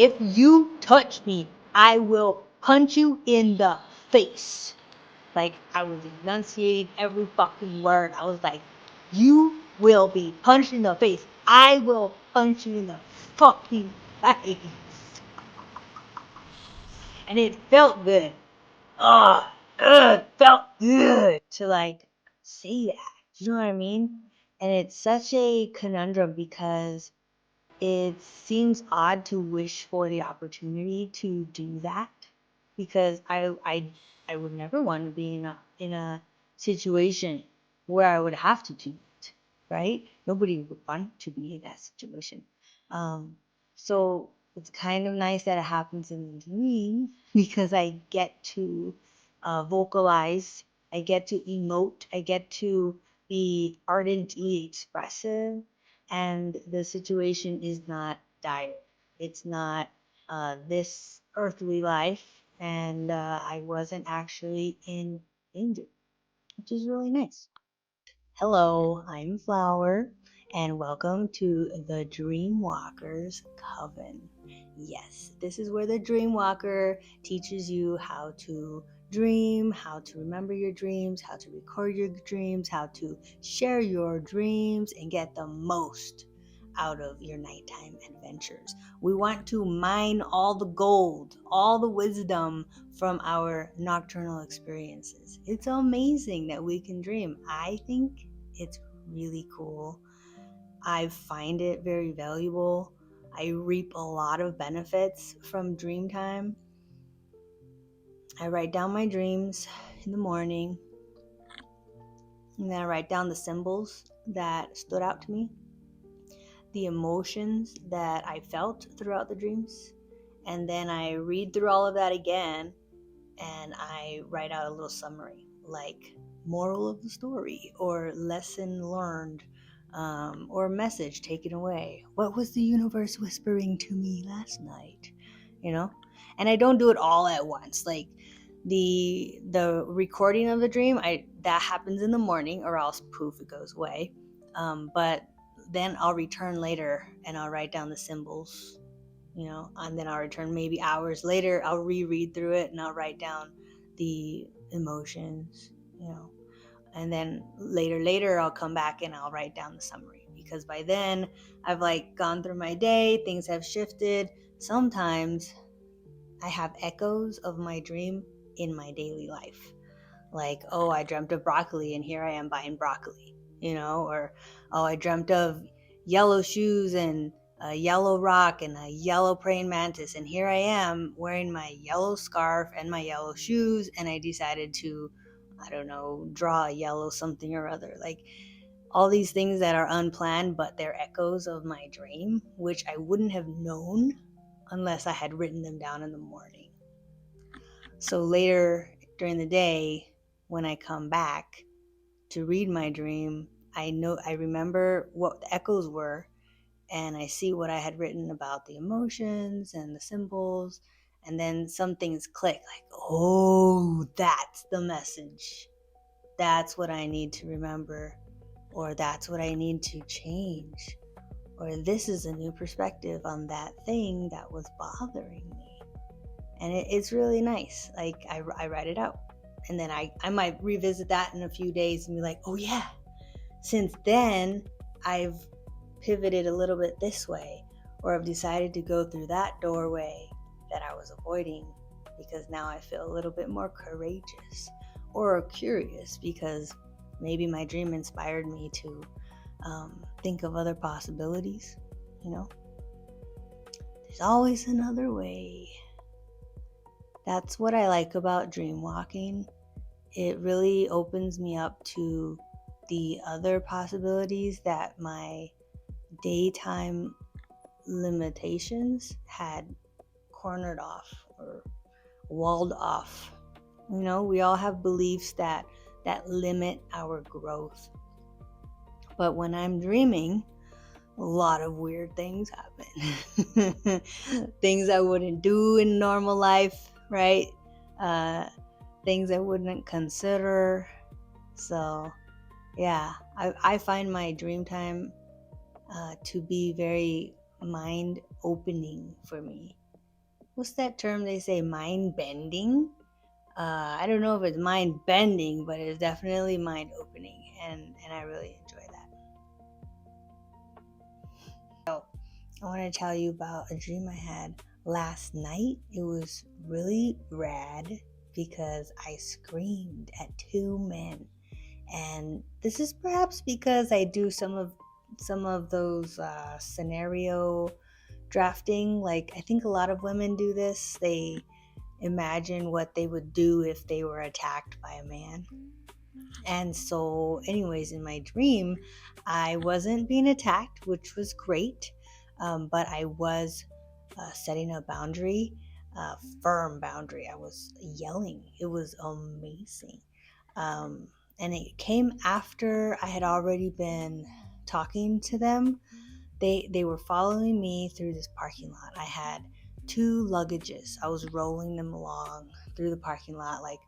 if you touch me, I will punch you in the face. Like, I was enunciating every fucking word. I was like, you will be punched in the face. I will punch you in the fucking face. And it felt good. It felt good to like say that. You know what I mean? And it's such a conundrum because it seems odd to wish for the opportunity to do that because I would never want to be in a situation where I would have to do it, right? Nobody would want to be in that situation. So it's kind of nice that it happens in the dream because I get to vocalize, I get to emote, I get to be ardently expressive, and the situation is not dire. It's not this earthly life, and I wasn't actually in danger, which is really nice. Hello, I'm Flower, and welcome to the DreamWalker's Coven. Yes, this is where the DreamWalker teaches you how to dream, how to remember your dreams, how to record your dreams, how to share your dreams, and get the most out of your nighttime adventures. We want to mine all the gold, all the wisdom from our nocturnal experiences. It's amazing that we can dream. I think it's really cool. I find it very valuable. I reap a lot of benefits from dream time. I write down my dreams in the morning, and then I write down the symbols that stood out to me, the emotions that I felt throughout the dreams, and then I read through all of that again and I write out a little summary like moral of the story or lesson learned, or message taken away. What was the universe whispering to me last night? You know? And I don't do it all at once. Like the recording of the dream, that happens in the morning or else poof, it goes away. But then I'll return later and I'll write down the symbols, and then I'll return maybe hours later. I'll reread through it and I'll write down the emotions, and then later I'll come back and I'll write down the summary because by then I've like gone through my day, things have shifted. Sometimes I have echoes of my dream in my daily life. Like, oh, I dreamt of broccoli and here I am buying broccoli, or oh, I dreamt of yellow shoes and a yellow rock and a yellow praying mantis and here I am wearing my yellow scarf and my yellow shoes and I decided to, I don't know, draw a yellow something or other. Like all these things that are unplanned but they're echoes of my dream, which I wouldn't have known unless I had written them down in the morning. So later during the day, when I come back to read my dream, I remember what the echoes were and I see what I had written about the emotions and the symbols, and then some things click like, oh, that's the message. That's what I need to remember, or that's what I need to change, or this is a new perspective on that thing that was bothering me. And it's really nice. Like I write it out. And then I might revisit that in a few days and be like, oh yeah, since then I've pivoted a little bit this way, or I've decided to go through that doorway that I was avoiding because now I feel a little bit more courageous or curious because maybe my dream inspired me to think of other possibilities. There's always another way. That's what I like about dream walking. It really opens me up to the other possibilities that my daytime limitations had cornered off or walled off. We all have beliefs that limit our growth. But when I'm dreaming, a lot of weird things happen. Things I wouldn't do in normal life, right? Things I wouldn't consider. So, yeah, I find my dream time to be very mind opening for me. what's that term they say, mind bending? I don't know if it's mind bending, but it's definitely mind opening, and I really enjoy that. So I want to tell you about a dream I had last night. It was really rad because I screamed at two men, and this is perhaps because I do some of those scenario drafting. Like, I think a lot of women do this. They imagine what they would do if they were attacked by a man. And so, anyways, in my dream, I wasn't being attacked, which was great, but I was setting a boundary, a firm boundary. I was yelling. It was amazing. Um, and it came after I had already been talking to them. They were following me through this parking lot. I had two luggages. I was rolling them along through the parking lot, like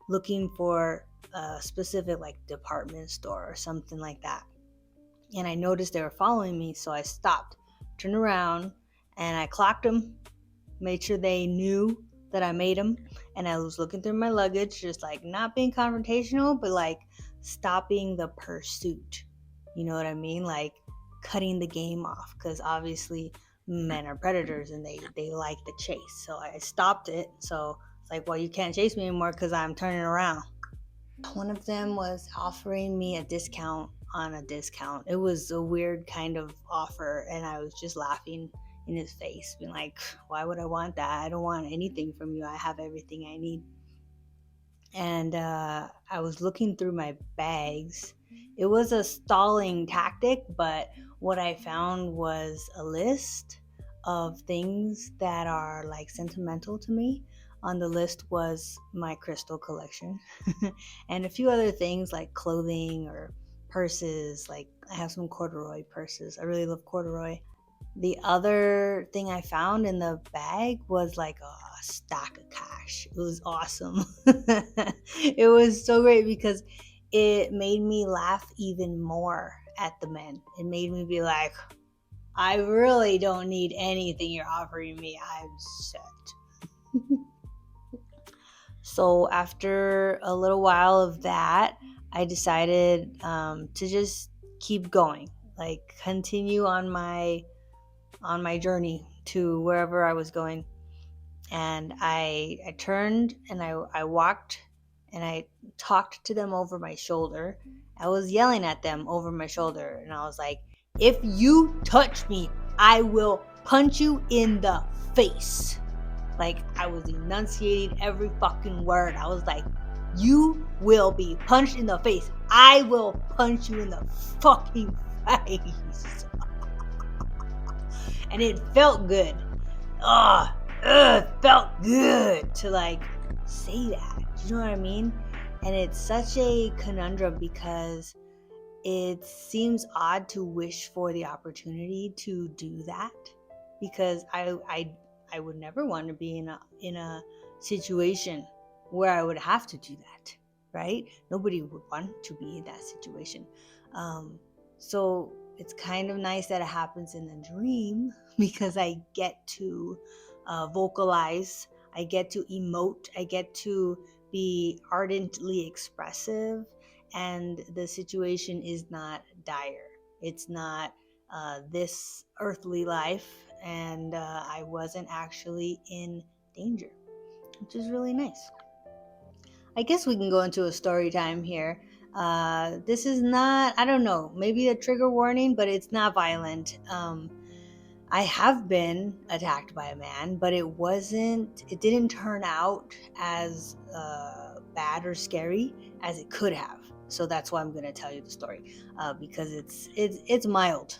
looking for a specific like department store or something like that. And I noticed they were following me, so I stopped, turned around, and I clocked them, made sure they knew that I made them. And I was looking through my luggage, just like not being confrontational, but like stopping the pursuit. You know what I mean? Like cutting the game off, because obviously men are predators and they like the chase. So I stopped it. So it's like, well, you can't chase me anymore because I'm turning around. One of them was offering me a discount on a discount. It was a weird kind of offer, and I was just laughing in his face, being like, why would I want that? I don't want anything from you. I have everything I need. And I was looking through my bags. It was a stalling tactic, but what I found was a list of things that are like sentimental to me. On the list was my crystal collection and a few other things like clothing or purses. Like, I have some corduroy purses. I really love corduroy. The other thing I found in the bag was like a stack of cash. It was awesome. It was so great because it made me laugh even more at the men. It made me be like, I really don't need anything you're offering me. I'm set. So after a little while of that, I decided to just keep going, like continue on my journey to wherever I was going. And I turned and I walked and I talked to them over my shoulder. I was yelling at them over my shoulder, and I was like, if you touch me, I will punch you in the face. Like, I was enunciating every fucking word. I was like, you will be punched in the face. I will punch you in the fucking face. And it felt good. It felt good to like say that. You know what I mean? And it's such a conundrum because it seems odd to wish for the opportunity to do that, because I would never want to be in a situation where I would have to do that, right? Nobody would want to be in that situation. So it's kind of nice that it happens in a dream because I get to vocalize, I get to emote, I get to be ardently expressive, and the situation is not dire. It's not this earthly life, and I wasn't actually in danger, which is really nice. I guess we can go into a story time here. This is not, I don't know, maybe a trigger warning, but it's not violent. I have been attacked by a man, but it didn't turn out as bad or scary as it could have. So that's why I'm going to tell you the story, because it's mild.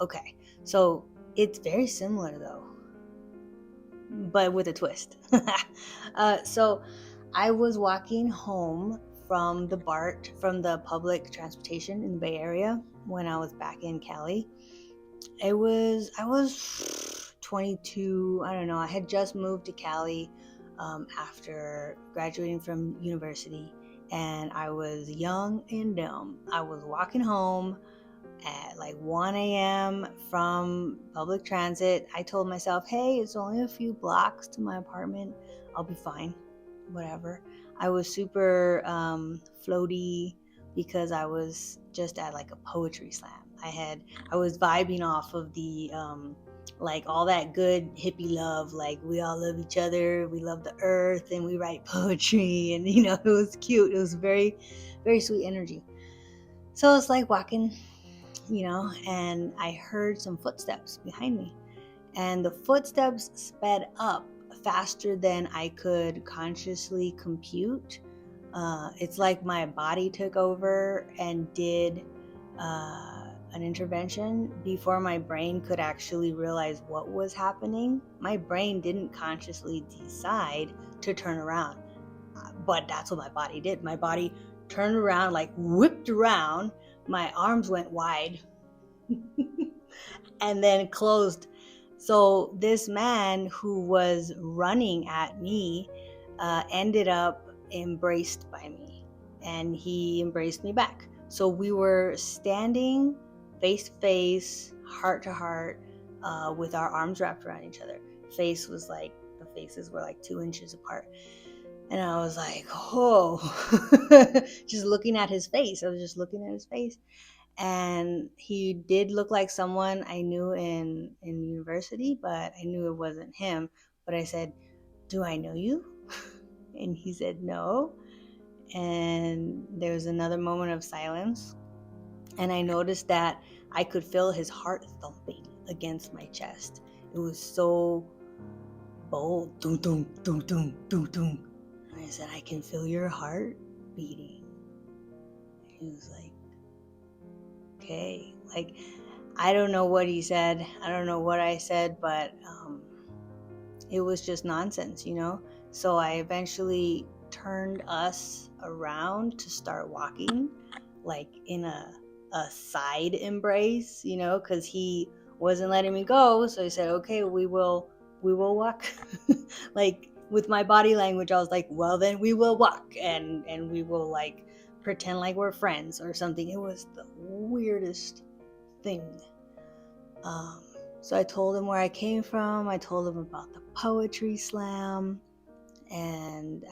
Okay, so it's very similar though, but with a twist. So I was walking home from the public transportation in the Bay Area when I was back in Cali. I was 22. I don't know. I had just moved to Cali after graduating from university, and I was young and dumb. I was walking home at like 1 a.m. from public transit. I told myself, hey, it's only a few blocks to my apartment. I'll be fine. Whatever. I was super floaty because I was just at like a poetry slam. I was vibing off of the like all that good hippie love, like we all love each other, we love the earth, and we write poetry, and it was cute. It was very, very sweet energy. So it's like walking, and I heard some footsteps behind me, and the footsteps sped up faster than I could consciously compute. It's like my body took over and did an intervention before my brain could actually realize what was happening. My brain didn't consciously decide to turn around, but that's what my body did. My body turned around, like whipped around. My arms went wide and then closed. So this man who was running at me ended up embraced by me, and he embraced me back. So we were standing face to face, heart to heart, with our arms wrapped around each other. The faces were like 2 inches apart. And I was like, oh, just looking at his face. I was just looking at his face. And he did look like someone I knew in university, but I knew it wasn't him. But I said, do I know you? And he said, no. And there was another moment of silence. And I noticed that I could feel his heart thumping against my chest. It was so bold. Dum, dum, dum, dum, dum, dum. And I said, I can feel your heart beating. And he was like, okay. Like, I don't know what he said. I don't know what I said, but it was just nonsense, So I eventually turned us around to start walking, like in a side embrace, because he wasn't letting me go. So I said, okay, we will walk. Like with my body language, I was like, well, then we will walk, and we will like pretend like we're friends or something. It was the weirdest thing. So I told him where I came from. I told him about the poetry slam, and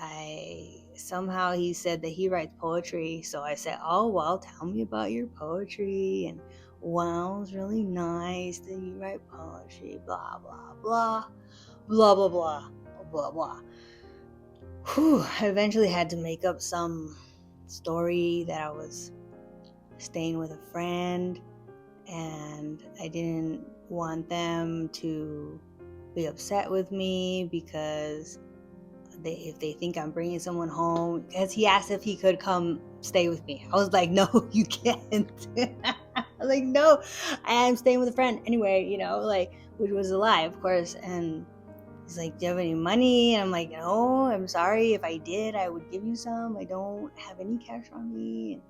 somehow he said that he writes poetry. So I said, oh, well, tell me about your poetry. And wow, it's really nice that you write poetry, blah, blah, blah, blah, blah, blah, blah, blah. Whew, I eventually had to make up some story that I was staying with a friend, and I didn't want them to be upset with me because if they think I'm bringing someone home, because he asked if he could come stay with me. I was like, no, you can't. I was like, no, I'm staying with a friend anyway, which was a lie, of course. And he's like, do you have any money? And I'm like, no, I'm sorry. If I did, I would give you some. I don't have any cash on me.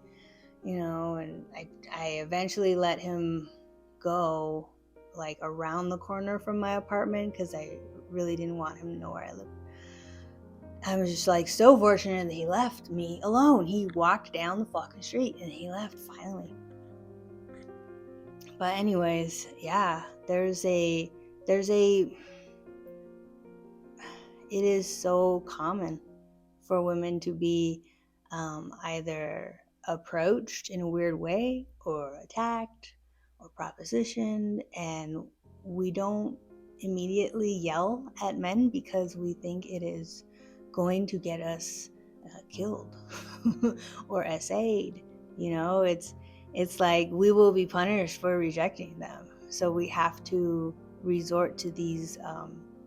And I eventually let him go like around the corner from my apartment because I really didn't want him to know where I lived. I was just like so fortunate that he left me alone. He walked down the fucking street and he left finally. But anyways, yeah, it is so common for women to be either approached in a weird way or attacked or propositioned, and we don't immediately yell at men because we think it is going to get us killed or SA'd. It's like we will be punished for rejecting them, so we have to resort to these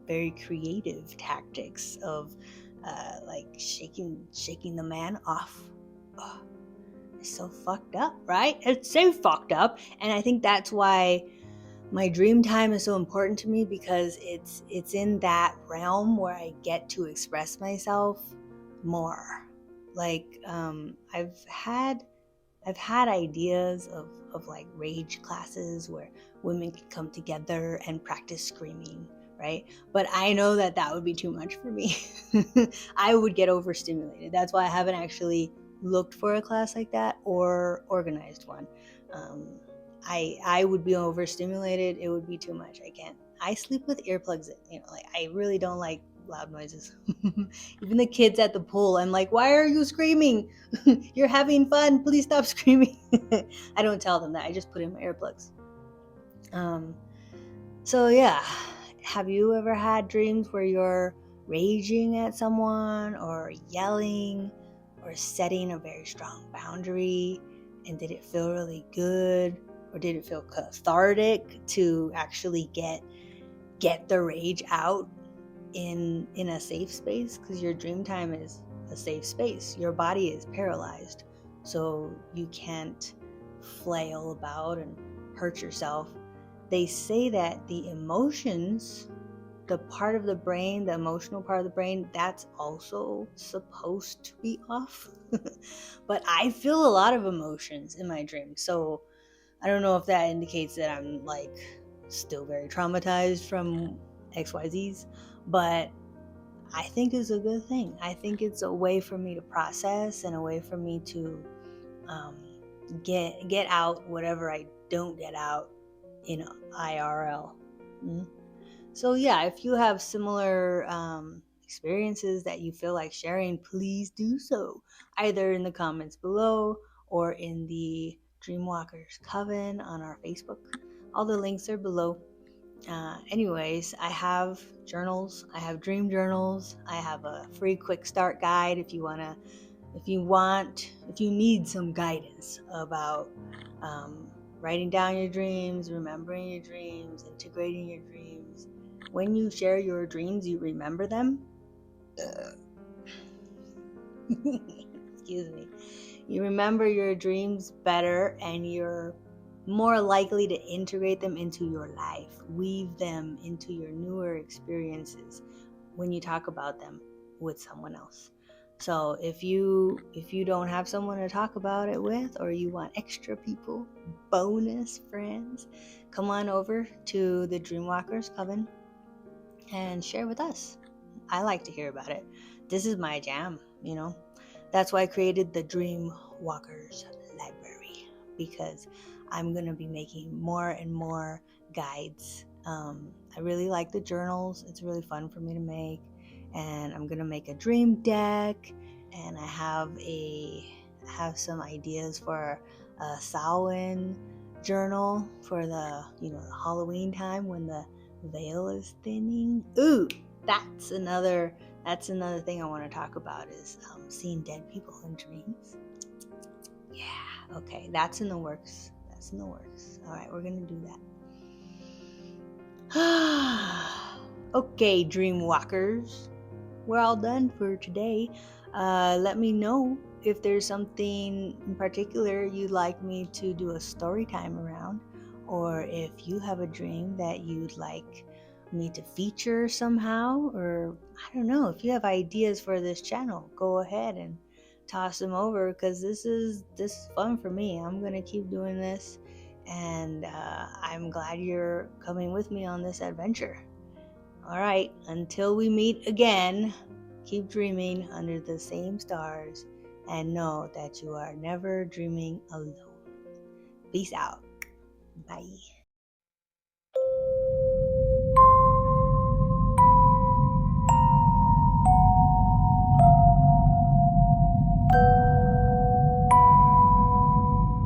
very creative tactics of like shaking the man off. Oh, it's so fucked up, right? It's so fucked up. And I think that's why my dream time is so important to me, because it's in that realm where I get to express myself more. Like I've had ideas of like rage classes where women can come together and practice screaming, right? But I know that would be too much for me. I would get overstimulated. That's why I haven't actually looked for a class like that or organized one. I would be overstimulated. It would be too much. I sleep with earplugs in, like I really don't like loud noises. Even the kids at the pool, I'm like, why are you screaming? You're having fun, please stop screaming. I don't tell them that, I just put in my earplugs. So yeah, have you ever had dreams where you're raging at someone or yelling or setting a very strong boundary? And did it feel really good, or did it feel cathartic to actually get the rage out in a safe space? Because your dream time is a safe space. Your body is paralyzed, so you can't flail about and hurt yourself. They say that the emotions, the part of the brain, the emotional part of the brain, that's also supposed to be off. But I feel a lot of emotions in my dreams, so I don't know if that indicates that I'm like still very traumatized from XYZs, but I think it's a good thing. I think it's a way for me to process and a way for me to get out whatever I don't get out in IRL. So yeah, if you have similar experiences that you feel like sharing, please do so, either in the comments below or in the DreamWalkers Coven on our Facebook. All the links are below. Anyways, I have journals. I have dream journals. I have a free quick start guide if you need some guidance about writing down your dreams, remembering your dreams, integrating your dreams. When you share your dreams, you remember them. Excuse me. You remember your dreams better, and you're more likely to integrate them into your life, weave them into your newer experiences when you talk about them with someone else. So if you don't have someone to talk about it with, or you want extra people, bonus friends, come on over to the DreamWalkers Coven and share with us. I like to hear about it. This is my jam, That's why I created the DreamWalkers library, because I'm going to be making more and more guides. I really like the journals. It's really fun for me to make. And I'm going to make a dream deck, and I have some ideas for a Samhain journal for the Halloween time when the veil is thinning. Ooh, that's another thing I want to talk about, is seeing dead people in dreams. Yeah, okay, that's in the works. All right, we're gonna do that. Okay, Dreamwalkers, we're all done for today. Let me know if there's something in particular you'd like me to do a story time around, or if you have a dream that you'd like me to feature somehow, or I don't know, if you have ideas for this channel, go ahead and toss them over, because this is fun for me. I'm gonna keep doing this, and I'm glad you're coming with me on this adventure. All right, until we meet again, keep dreaming under the same stars, and know that you are never dreaming alone. Peace out. Bye.